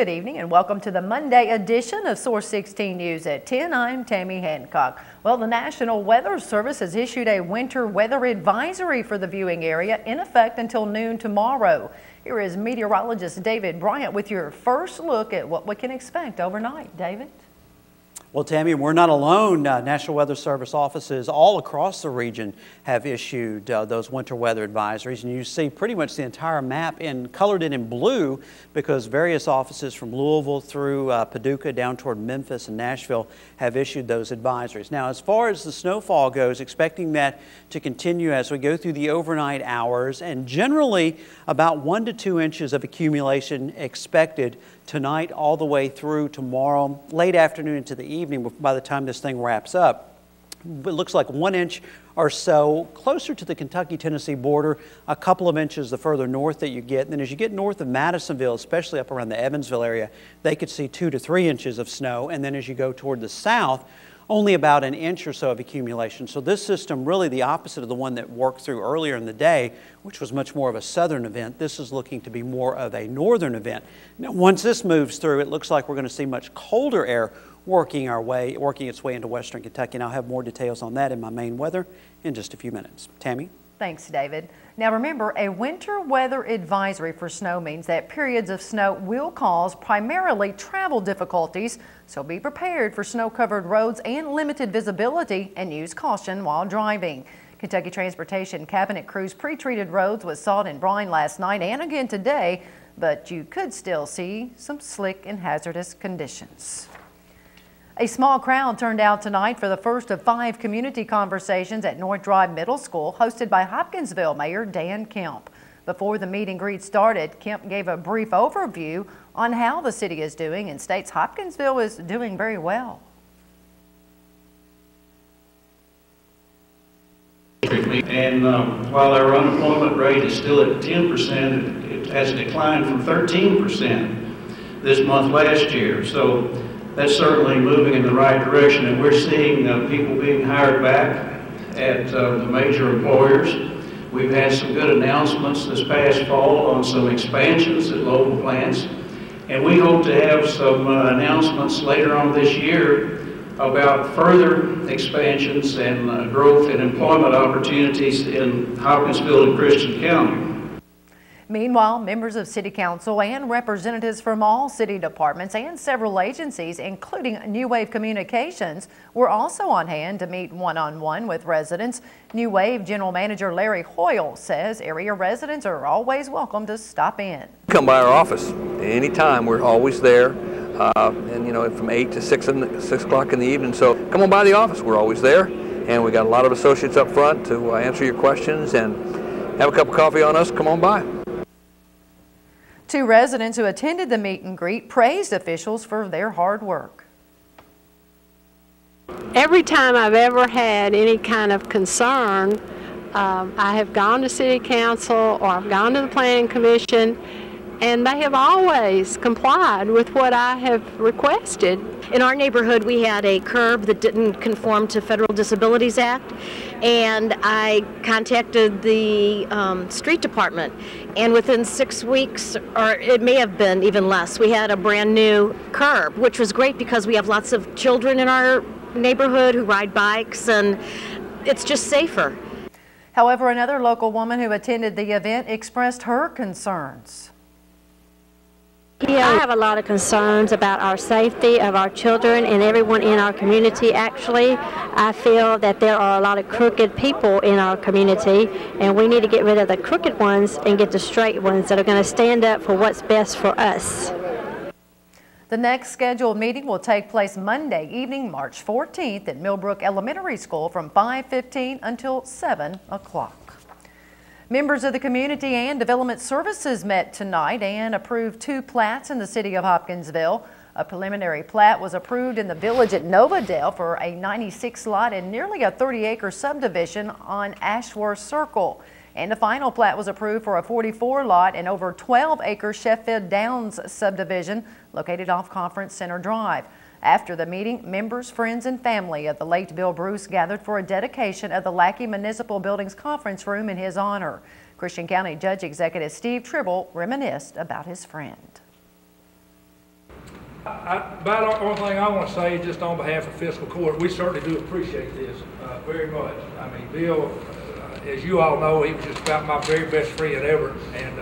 Good evening and welcome to the Monday edition of Source 16 News at 10. I'm Tammy Hancock. Well, the National Weather Service has issued a winter weather advisory for the viewing area in effect until noon tomorrow. Here is meteorologist David Bryant with your first look at what we can expect overnight. David? Well, Tammy, we're not alone. National Weather Service offices all across the region have issued those winter weather advisories, and you see pretty much the entire map colored in blue because various offices from Louisville through Paducah down toward Memphis and Nashville have issued those advisories. Now, as far as the snowfall goes, expecting that to continue as we go through the overnight hours, and generally about 1 to 2 inches of accumulation expected tonight all the way through tomorrow, late afternoon into the evening by the time this thing wraps up. It looks like 1 inch or so closer to the Kentucky-Tennessee border, a couple of inches the further north that you get. And then as you get north of Madisonville, especially up around the Evansville area, they could see 2 to 3 inches of snow. And then as you go toward the south, only about an inch or so of accumulation. So this system, really the opposite of the one that worked through earlier in the day, which was much more of a southern event. This is looking to be more of a northern event. Now, once this moves through, it looks like we're going to see much colder air working its way into western Kentucky. And I'll have more details on that in my main weather in just a few minutes. Tammy? Thanks, David. Now remember, a winter weather advisory for snow means that periods of snow will cause primarily travel difficulties, so be prepared for snow-covered roads and limited visibility and use caution while driving. Kentucky Transportation Cabinet Crew's pre-treated roads was sought in Bryan last night and again today, but you could still see some slick and hazardous conditions. A small crowd turned out tonight for the first of 5 community conversations at North Drive Middle School, hosted by Hopkinsville Mayor Dan Kemp. Before the meet and greet started, Kemp gave a brief overview on how the city is doing and states Hopkinsville is doing very well. And while our unemployment rate is still at 10%, it has declined from 13% this month last year. So that's certainly moving in the right direction, and we're seeing people being hired back at the major employers. We've had some good announcements this past fall on some expansions at local plants, and we hope to have some announcements later on this year about further expansions and growth and employment opportunities in Hopkinsville and Christian County. Meanwhile, members of City Council and representatives from all city departments and several agencies, including New Wave Communications, were also on hand to meet one-on-one with residents. New Wave General Manager Larry Hoyle says area residents are always welcome to stop in. Come by our office anytime. We're always there, and you know, from 8 to 6 o'clock in the evening. So come on by the office. We're always there, and we got a lot of associates up front to answer your questions and have a cup of coffee on us. Come on by. 2 residents who attended the meet and greet praised officials for their hard work. Every time I've ever had any kind of concern, I have gone to City Council or I've gone to the Planning Commission, and they have always complied with what I have requested. In our neighborhood, we had a curb that didn't conform to Federal Disabilities Act, and I contacted the street department, and within 6 weeks, or it may have been even less, we had a brand new curb, which was great because we have lots of children in our neighborhood who ride bikes, and it's just safer. However, another local woman who attended the event expressed her concerns. Yeah, I have a lot of concerns about our safety of our children and everyone in our community. Actually, I feel that there are a lot of crooked people in our community, and we need to get rid of the crooked ones and get the straight ones that are going to stand up for what's best for us. The next scheduled meeting will take place Monday evening, March 14th at Millbrook Elementary School from 5:15 until 7 o'clock. Members of the Community and Development Services met tonight and approved 2 plats in the city of Hopkinsville. A preliminary plat was approved in the village at Novadale for a 96 lot and nearly a 30-acre subdivision on Ashworth Circle. And a final plat was approved for a 44 lot and over 12-acre Sheffield Downs subdivision located off Conference Center Drive. After the meeting, members, friends, and family of the late Bill Bruce gathered for a dedication of the Lackey Municipal Buildings Conference Room in his honor. Christian County Judge Executive Steve Tribble reminisced about his friend. About the only thing I want to say is just on behalf of fiscal court, we certainly do appreciate this very much. I mean, Bill, as you all know, he was just about my very best friend ever, and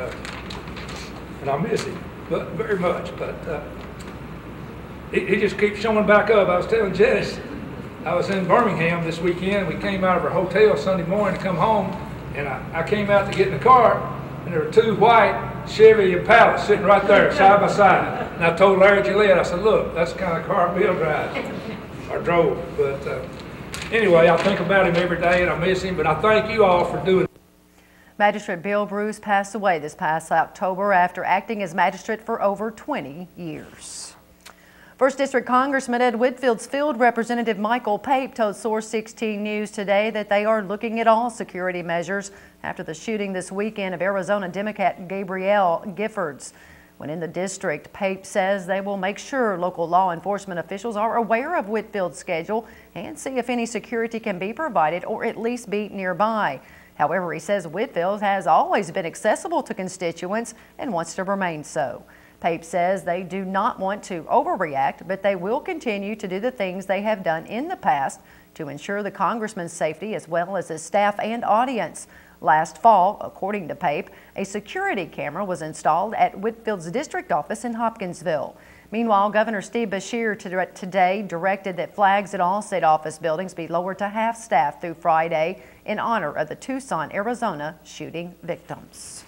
I miss him very much. But he just keeps showing back up. I was telling Jess, I was in Birmingham this weekend. We came out of our hotel Sunday morning to come home, and I came out to get in the car, and there were two white Chevy Impalas sitting right there side by side. And I told Larry Gillette, I said, look, that's the kind of car Bill drives, or drove. But anyway, I think about him every day and I miss him, but I thank you all for doing it. Magistrate Bill Bruce passed away this past October after acting as magistrate for over 20 years. 1st District Congressman Ed Whitfield's field representative Michael Pape told Source16 News today that they are looking at all security measures after the shooting this weekend of Arizona Democrat Gabrielle Giffords. When in the district, Pape says they will make sure local law enforcement officials are aware of Whitfield's schedule and see if any security can be provided or at least be nearby. However, he says Whitfield has always been accessible to constituents and wants to remain so. Pape says they do not want to overreact, but they will continue to do the things they have done in the past to ensure the congressman's safety as well as his staff and audience. Last fall, according to Pape, a security camera was installed at Whitfield's district office in Hopkinsville. Meanwhile, Governor Steve Beshear today directed that flags at all state office buildings be lowered to half-staff through Friday in honor of the Tucson, Arizona shooting victims.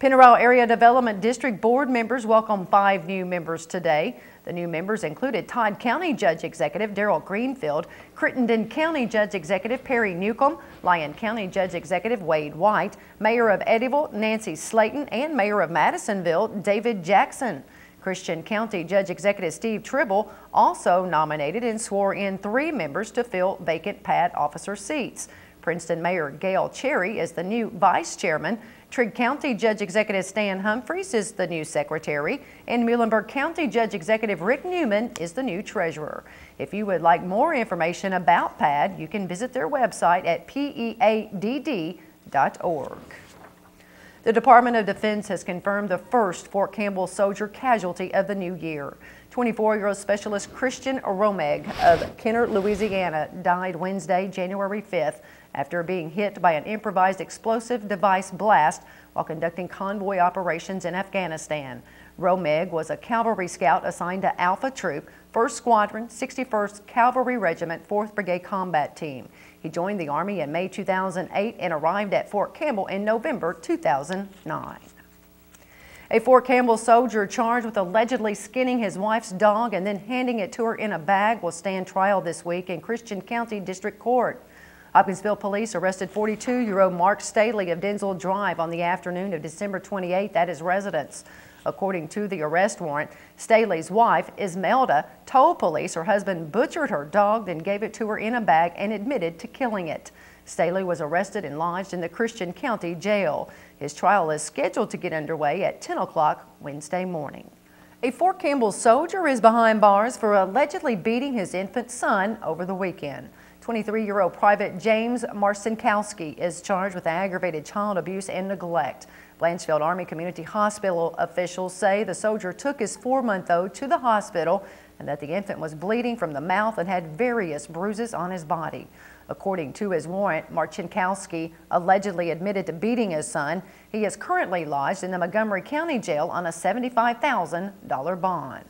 Pinarale Area Development District Board members welcomed 5 new members today. The new members included Todd County Judge Executive Daryl Greenfield, Crittenden County Judge Executive Perry Newcomb, Lyon County Judge Executive Wade White, Mayor of Eddyville Nancy Slayton, and Mayor of Madisonville David Jackson. Christian County Judge Executive Steve Tribble also nominated and swore in 3 members to fill vacant pad officer seats. Princeton Mayor Gail Cherry is the new vice chairman. Trigg County Judge Executive Stan Humphreys is the new secretary, and Muhlenberg County Judge Executive Rick Newman is the new treasurer. If you would like more information about PAD, you can visit their website at peadd.org. The Department of Defense has confirmed the first Fort Campbell soldier casualty of the new year. 24-year-old Specialist Christian Romeg of Kenner, Louisiana, died Wednesday, January 5th, after being hit by an improvised explosive device blast while conducting convoy operations in Afghanistan. Romeg was a cavalry scout assigned to Alpha Troop, 1st Squadron, 61st Cavalry Regiment, 4th Brigade Combat Team. He joined the Army in May 2008 and arrived at Fort Campbell in November 2009. A Fort Campbell soldier charged with allegedly skinning his wife's dog and then handing it to her in a bag will stand trial this week in Christian County District Court. Hopkinsville police arrested 42-year-old Mark Staley of Denzel Drive on the afternoon of December 28th at his residence. According to the arrest warrant, Staley's wife, Ismelda, told police her husband butchered her dog, then gave it to her in a bag and admitted to killing it. Staley was arrested and lodged in the Christian County Jail. His trial is scheduled to get underway at 10 o'clock Wednesday morning. A Fort Campbell soldier is behind bars for allegedly beating his infant son over the weekend. 23-year-old Private James Marcinkowski is charged with aggravated child abuse and neglect. Blanchfield Army Community Hospital officials say the soldier took his 4-month-old to the hospital and that the infant was bleeding from the mouth and had various bruises on his body. According to his warrant, Marcinkowski allegedly admitted to beating his son. He is currently lodged in the Montgomery County Jail on a $75,000 bond.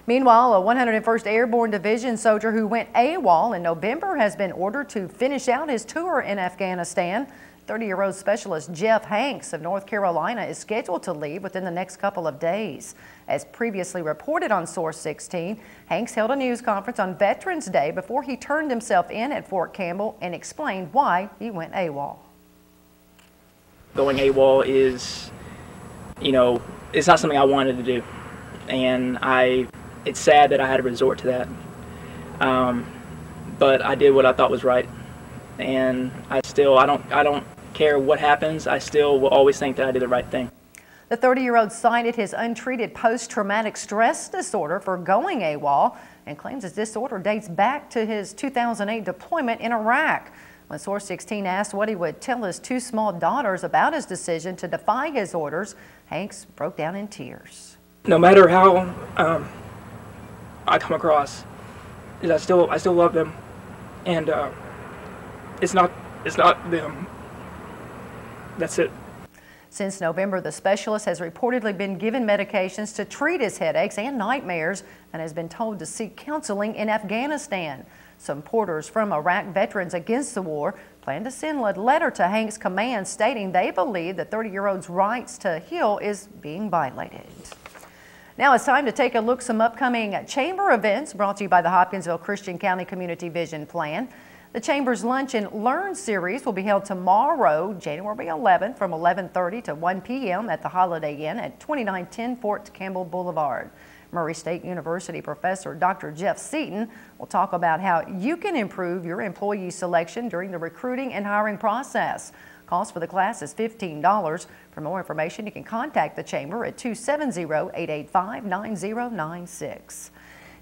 Meanwhile, a 101st Airborne Division soldier who went AWOL in November has been ordered to finish out his tour in Afghanistan. 30-year-old Specialist Jeff Hanks of North Carolina is scheduled to leave within the next couple of days. As previously reported on Source16, Hanks held a news conference on Veterans Day before he turned himself in at Fort Campbell and explained why he went AWOL. Going AWOL is, it's not something I wanted to do, and it's sad that I had to resort to that. But I did what I thought was right, and I don't care what happens. I still will always think that I did the right thing. The 30-year-old cited his untreated post-traumatic stress disorder for going AWOL and claims his disorder dates back to his 2008 deployment in Iraq. When Source16 asked what he would tell his 2 small daughters about his decision to defy his orders, Hanks broke down in tears. No matter how I come across is I still love them, and it's not them. That's it. Since November, the specialist has reportedly been given medications to treat his headaches and nightmares and has been told to seek counseling in Afghanistan. Supporters from Iraq Veterans Against the War plan to send a letter to Hank's command stating they believe the 30-year-old's rights to heal is being violated. Now it's time to take a look at some upcoming chamber events brought to you by the Hopkinsville Christian County Community Vision Plan. The Chamber's Lunch and Learn series will be held tomorrow, January 11th from 11:30 to 1 p.m. at the Holiday Inn at 2910 Fort Campbell Boulevard. Murray State University professor Dr. Jeff Seaton will talk about how you can improve your employee selection during the recruiting and hiring process. Cost for the class is $15. For more information, you can contact the Chamber at 270-885-9096.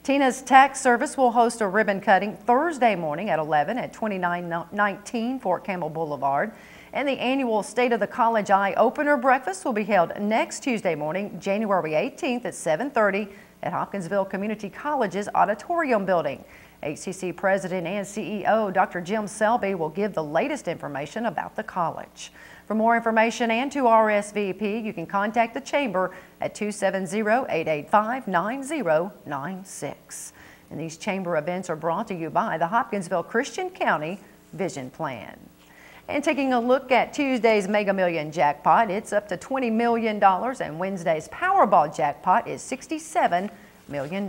Tina's Tax Service will host a ribbon cutting Thursday morning at 11 at 2919 Fort Campbell Boulevard. And the annual State of the College Eye Opener Breakfast will be held next Tuesday morning, January 18th at 7:30 at Hopkinsville Community College's Auditorium Building. HCC President and CEO Dr. Jim Selby will give the latest information about the college. For more information and to RSVP, you can contact the Chamber at 270-885-9096. And these Chamber events are brought to you by the Hopkinsville Christian County Vision Plan. And taking a look at Tuesday's Mega Million jackpot, it's up to $20 million, and Wednesday's Powerball jackpot is $67 million.